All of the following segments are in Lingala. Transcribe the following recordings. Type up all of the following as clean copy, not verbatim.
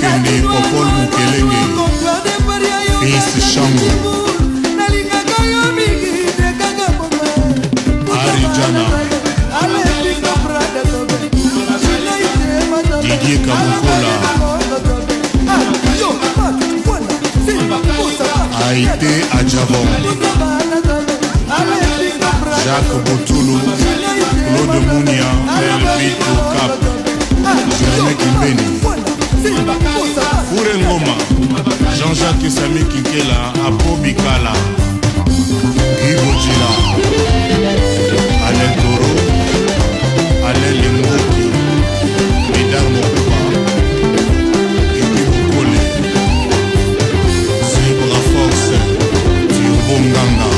Makende Popol Mukelenge Fils Shango Arijana Didier Kamukola Haïté Adjavon Jacques Botoulou Claude Mounia Elvito Cap Jeremy Kimbeni Foure Ngoma Jean-Jacques Sami Kikela Apo Bikala Guy Bojila Alain Toro Alain Lingoki Médard Mokuba Guy Bokole Zebra Force Turbo Nganga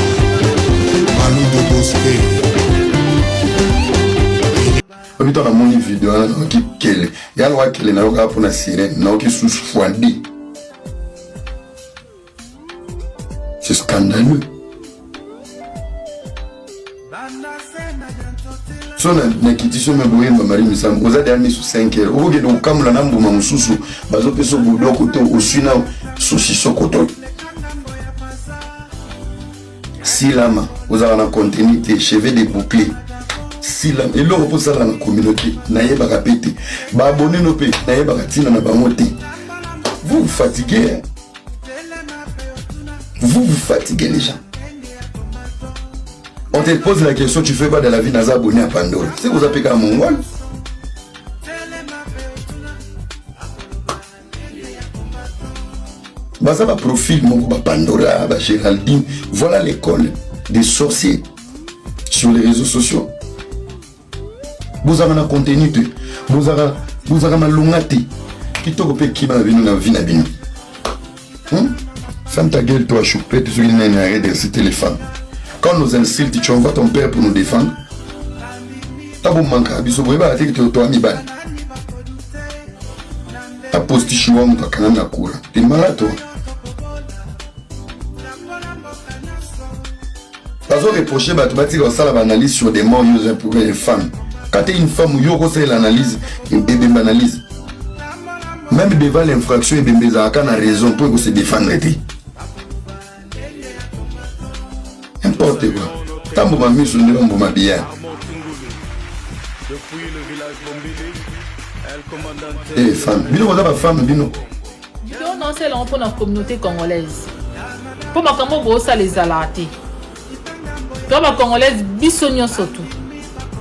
Malou de Bosque Obito na moni video na ki kele ya lo kele na yoka pona sirène na ki sous fwandi. C'est scandaleux. So na kitiso me boye mari misam oza dernier sous 5 heures. Oge do kamula na mbuma mususu bazo peso budo koto osuna saucisson koto. Silama oza na continuité cheveux débouclés. Silam et l'eau pour ça dans la communauté naïe baka pété ba abonné no pe naïe baka tina na bango te. Vous vous fatiguez, vous fatiguez les gens. On te pose la question, tu fais pas de la vie naza abonné à Pandora, c'est vous appelez comme mongol. Bah ça va profil mon ba Pandora ba Géraldine, voilà l'école des sorciers sur les réseaux sociaux. Vous avez un contenu, vous avez un longate qui te repère qui va venir dans la vie na bino. Ferme ta gueule toi choupette sur une arrête de citer les femmes. Quand nous insultes, tu envoies ton père pour nous défendre. T'as beau manquer à biso boy ba te que toi mi ban. Ta posti chouam ka kana na kura. T'es malade toi. Pas au reprocher ba tu bâtir ça la analyse sur des morts pour les femmes. Quand tu es une femme, tu as l'analyse, et bébé m'analyse. Même devant l'infraction, bébé a raison pour se défendre. N'importe quoi. Tant que je suis venu, je suis bien. Et femme, bino pas femme, bino. Non, c'est là pour la communauté congolaise. Pour ma camarade, ça les a latés. Pour ma congolaise, bisognon surtout.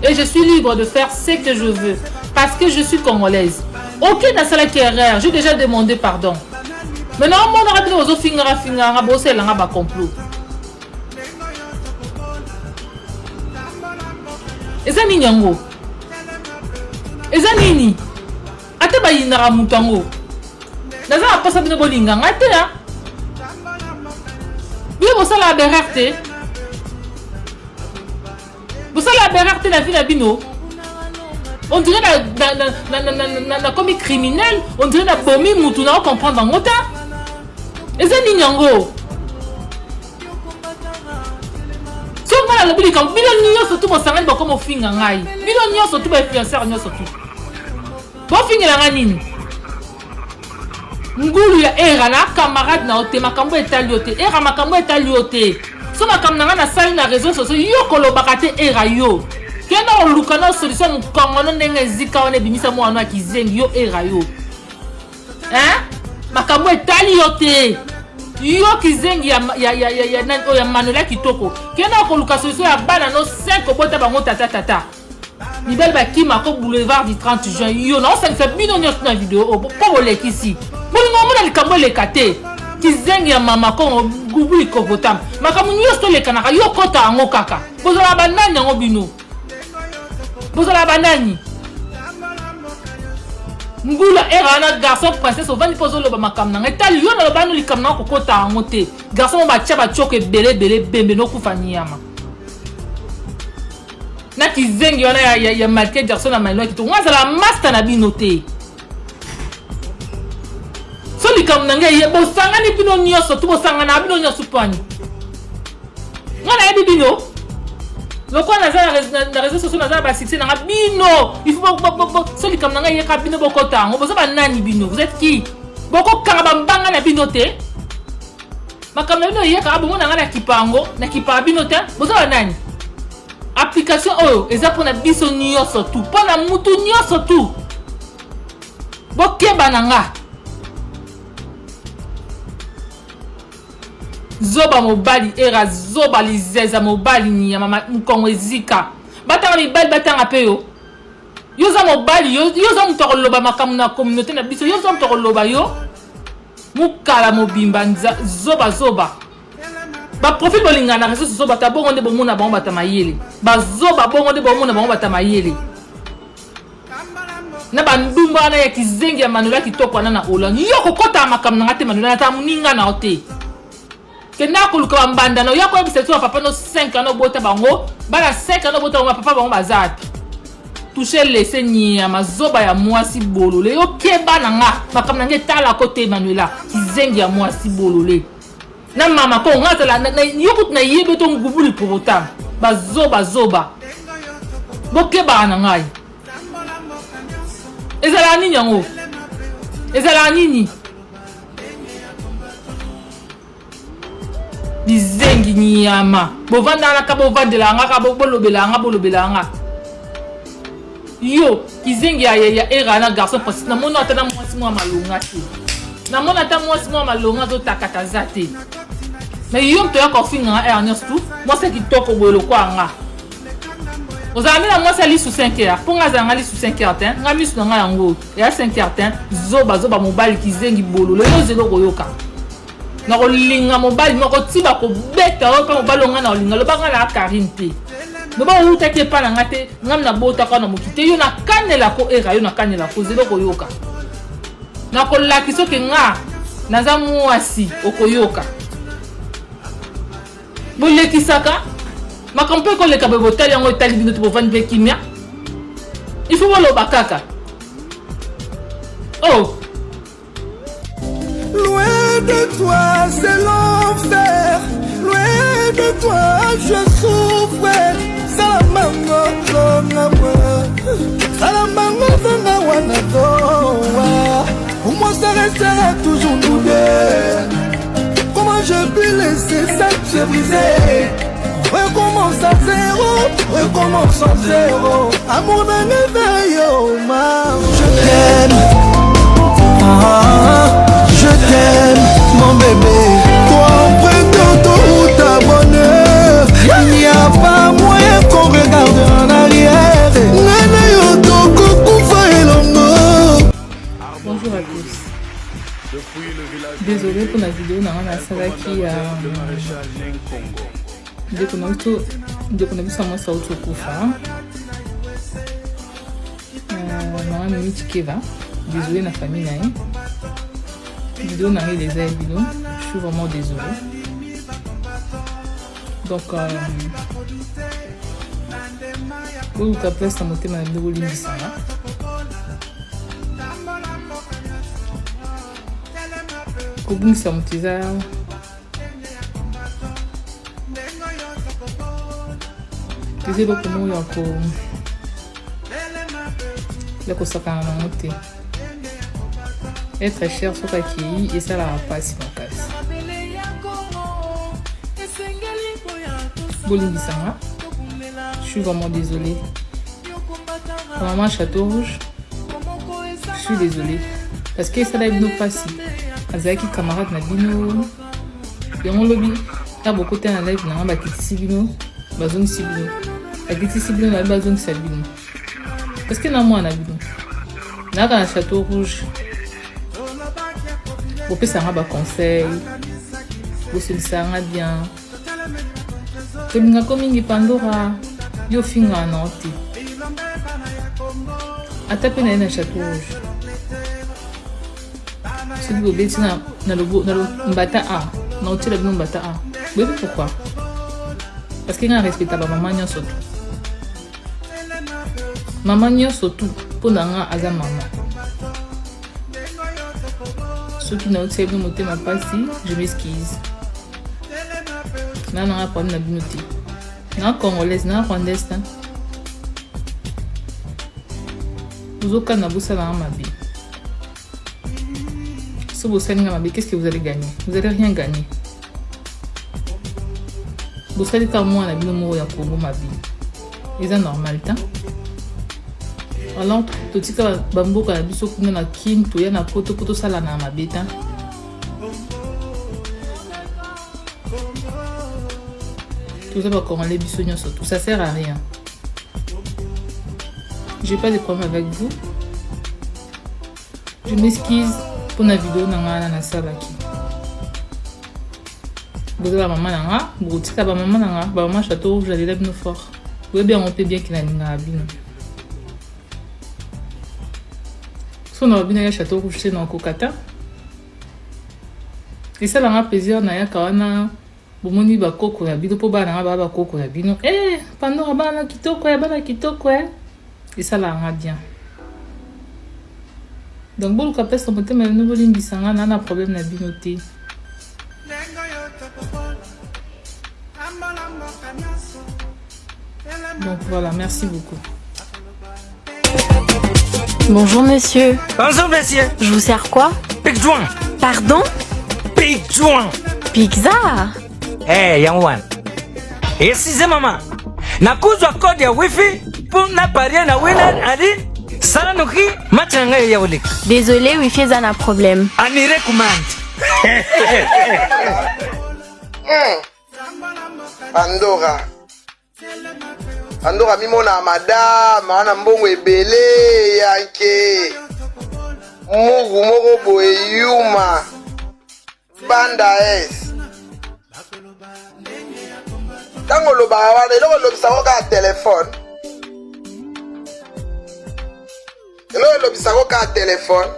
Et je suis libre de faire ce que je veux. Parce que je suis congolaise. Aucune n'a cela qui est rare. J'ai déjà demandé pardon. Maintenant, on a dit aux autres fingers, bosser là, on complot. Et ça, ni nyango. Et ça, ni. Ate ba yinara mutango. Naza a passé de bolinga. Ate ya. Bien, vous savez la berarte. Vous savez la berarte la vie la bino. On dirait la commis criminel. On dirait la bomi mutuna. On comprend dans mon temps. Et ça, ni nyango. Si on va à la bille, quand Bilon Nyo surtout mon sang, comme au fin en aïe. Bilon Nyo surtout mon fiancé, Nyo surtout. Bon fin la ranine. Ngulu ya era na camarade na ote makambo etaliote. Era makambo etaliote. So makambo na salle na réseaux sociaux yo kolobakate era yo. Kena on lukana solution kongono ndenge zika one bimisa mo anu akizengi yo era yo. Hein? Makambo etaliote. Yo kizengi ya Manuela kitoko. Kena ko luka solution ya bana no 5 bota bango tata. Nibel ba kima ko boulevard du 30 juin. Yo non ça ne fait bino nyos na vidéo ko le kisi. Bolingo mo na likambo le kate. Kizengi ya mama ko gubu ikopotam. Makamu nyos to le kanaka yo kota ngo kaka. Bozola banani ngo bino. Bozola banani. Ngula era na garçon princesse au vani pozo lo ba makam na etali yo na lo banu likam na ko kota ngo te. Garçon ba tia ba choke bele bembe no kufani yama. Na kizengi wana ya marqué garçon na Manuela kitoko. Nga la master na binote. So likam na nge bo sanga ni bino nyoso tu bo sanga na bino nyoso pani. Nga na bino. Loko na réseaux sociaux na ba succès na bino. Il faut so likam na nge ka bino bokota ngo bo sa ba nani bino. Vous êtes qui? boko kanga mbanga na binote makamna bino yeka abongo na ngana kipango na kipa binote bozo nani application oyo eza pona biso nyonso tu pona mutu nyonso tu bokeba nanga zoba mobali era zoba lizeza mobali ni ya mama mkongo ezika batanga mibali batanga pe yo yoza mobali yoza mutu akoloba makambo na communauté na biso yoza mutu akoloba yo mukala mobimba zoba ba profil bolinga na réseaux sociaux bata bongo nde bomona bango bata mayele bazoba bongo nde bomona bango bata mayele na bandumba na ya kizengi ya Manuela kitoko na Hollande yo kokota makambo na ngate Manuela ta muninga na ote kena koluka mbanda no yako ebisa tu papa no 5 ans bota bango bana 5 ans bota papa bango bazati toucher laisser ni ya mazoba ya mwasi bolole yo keba nanga makambo na ngeta la côté Manuela kizengi ya mwasi bolole na mama ko ngata la yoko na yebe to ngubuli provotam bazoba bokeba na ngai ezala nini yango ezala nini bizengi nyama bovanda na ka bovandela nga ka bolobela nga yo kizengi ya era na garçon parce na mona tana mwasi mwa malonga te na mona ta mwasi mwa malonga zo takata zate na yo mto ya kofinga Ernest tout moi c'est kitoko bolo kwa nga ozami na mwasi ali sous 5 heures pour nga zanga ali sous 5 heures ten nga misu nga yango ya 5 heures ten zoba mobali kizengi bolo lo zelo koyoka na kolinga mobali moko tiba ko beta o pa mobali nga na olinga lo banga na Karine te no ba uta ke pa na ngate ngam na bota ka na mokite yo na kanela ko era yo na kanela ko zelo koyoka na ko lakiso ke nga na za mwasi okoyoka bolekisaka makampe ko leka bebotali yango etali bino to vendre kimia il faut le bakaka oh loin de toi c'est l'enfer loin de toi je souffre salamango zanga wana doa moi ça restera toujours nous deux. Comment je peux laisser ça se briser? Recommence à zéro. Amour d'un éveil, oh ma. Je t'aime, mon bébé. Toi, emprunte tout ta bonheur. Il n'y a pas moyen qu'on regarde en arrière. Bonjour à tous. Désolé pour la vidéo na salaki ya ndeko na biso mwasi auti okufa mama Mimi Chikeva. Désolé na famille na ye vidéo na ngai eza ebilo je suis vraiment désolé donc oluka place na motema na bino bolimbisanga kobungisa moto eza eloko moko ya kosakana nango te être cher soki akei esalaka mpasi makasi bolimbisanga je suis vraiment désolé maman Château Rouge je suis désolé parce que esala bino mpasi azalaki camarade na bino yango lobi ya bokota na live nanga bakitisi bino bazongisi bino bakitisi bino na bazongisa bino parce que na mwana bino naka na Château Rouge bopesanga baconseil bosolisanga bien tolingako mingi Pandora yo finga na te ata pe na ye na Château Rouge soki bobeti na mbata a na otela bino mbata a boyebi pourquoi parce que nga respecta bamama nyonso tu mama nyonso tu mpo na nga aza mama soki na otela bino motema mpasi je m'excuse na nanga problème na bino te na congolaise na rwandaise ta bozokana bosalanga mabe Si vous savez qu'est-ce que vous allez gagner? Vous n'allez rien gagner. Vous savez qu'à moi, on a bien mot ya Congo ma vie. C'est normal, hein? Alors, tout ce qui est bambo quand la biso kuna na king, tout y a na poto sala na ma bête. Tout ça va comment les bisognos surtout, ça sert à rien. J'ai pas de problème avec vous. Je m'excuse pour la vidéo na salaki. Vous avez la maman nanga, vous êtes la maman nanga, maman château rouge, j'allais là bien fort. Vous avez bien monté bien qu'il a une abîme. Si on a bien un château rouge, c'est dans Kokata. Et ça l'a plaisir na ya kawana. Bomoni ba koko ya bino po ba na ba koko ya bino. Pandora bana kitoko ya bana kitoko eh. Et ça l'a bien. Donc bon le capes son côté mais nous voulons bisanga na na problème na binoté. Donc voilà, merci beaucoup. Bonjour monsieur. Bonjour monsieur. Je vous sers quoi? Pic joint. Pardon? Pic joint. Pizza? Eh, young one. Excusez maman. Nakuzwa code ya wifi pour na paria na winner ali. Sala nuki matanga ya ulik. Désolé, wifi est un problème. Ani recommande. Pandora mimona madame ana mbongo ebele yanke mugu moko boye yuma banda es tango loba wana eloko lobisa ko ka telefone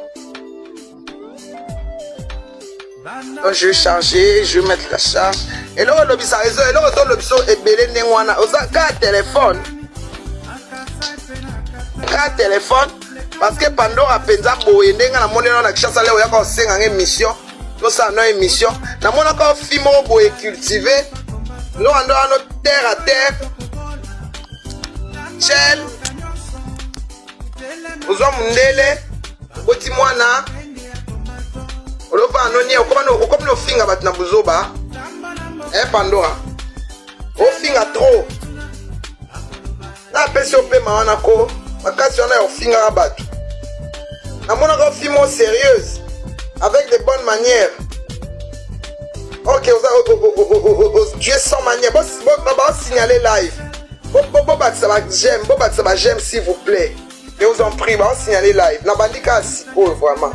donc je vais charger, je vais mettre la charge et là on lobisa réseau et là on lobisa ebele nengwana oza ka téléphone parce que Pandora penza boye ndenga na monela na kishasa leo yaka osenga émission to ça no émission na mona ka film boye cultivé lo ando ano terre à terre chel ozo mundele boti mwana olofa anoni okoma no finga bat na buzoba Pandora ofinga trop na pesi opema wana ko makasi wana ya ofinga bato namona ko film sérieuse avec de bonnes manières. Ok, tu es sans manière. Bon signaler live. J'aime s'il vous plaît. Je vous en prie, bon signaler live. Na bandika oh vraiment.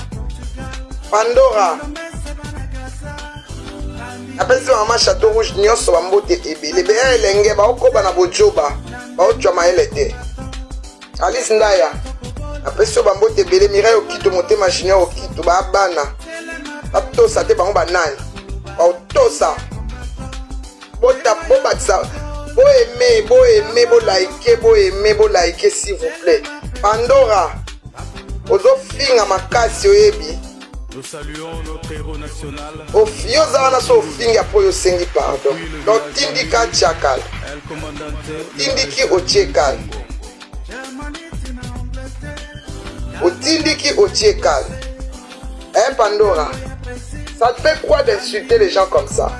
Pandora. Appelle ça maman château rouge nyonso bambote ebele. Be elenge ba okoba na bojoba. Ba otchama elete. Alice Ndaya. Appelle ça bambote ebele Mireille okito motema junior okito ba bana. Bato sa te bango banani. Autosa bota bobatsa bo aimer bo liker s'il vous plaît. Pandora ozo finga makasi oyebi. Nous saluons notre héros national. Ofioza wana so finga po yo sengi pardon. Donc tindika chakal. Tindiki ochekal. Otindiki ochekal. Pandora. Ça te fait quoi d'insulter les gens comme ça?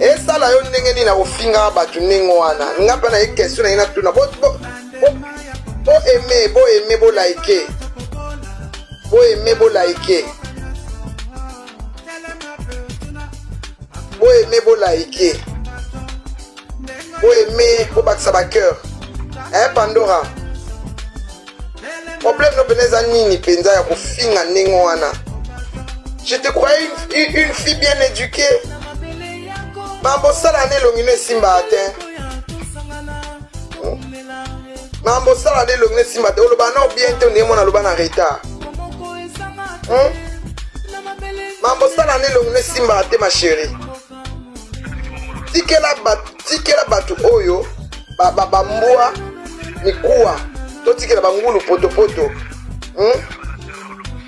Et ça là yo ndenge ni na ofinga batu ningo wana. Ngapa na question na ina tuna bo aimer bo liker. Bo aimer bo liker. Bo aimer bo liker. Bo aimer bo batsa ba cœur. Pandora. Problème no beneza nini penza ya kofinga ningo wana. Je te croyais une fille bien éduquée. Mambo sala ne longine simba atin. Mambo sala ne longine simba te. Oloba no bien te ndemo na loba na retard. Mambo sala ne longine simba ate ma chérie. Tikela batu oyo bambua mikuwa. Totikela bangulu poto.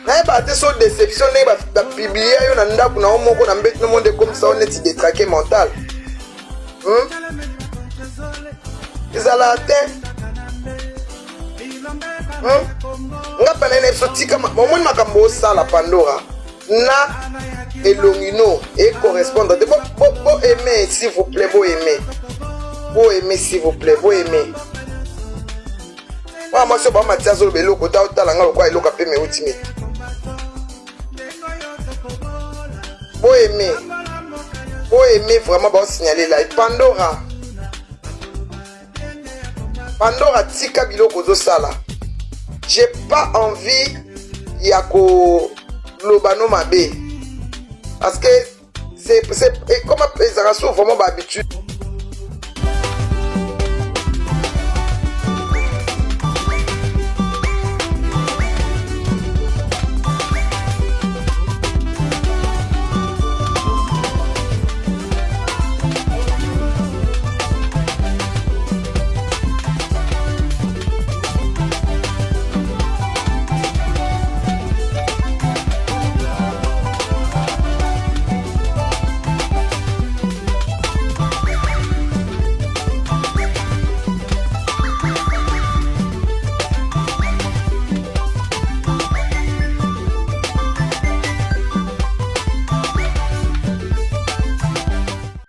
Na ba te so déception ne ba publier yo na ndaku na omoko na mbeti no monde comme ça on est détraqué mental. Ils allaient nga pana na biso tika momoni makambo osala Pandora na elongino et correspondre de bo aimer s'il vous plaît, bo aimer s'il vous plaît, bo aimer. Moi je ba matia zo beloko ta otala nga lokwa eloka pe me ultimate. Bo aimer vraiment ba signaler là Pandora tika biloko zo sala. J'ai pas envie ya ko lobano mabe. Parce que c'est comme les arasous vraiment d'habitude.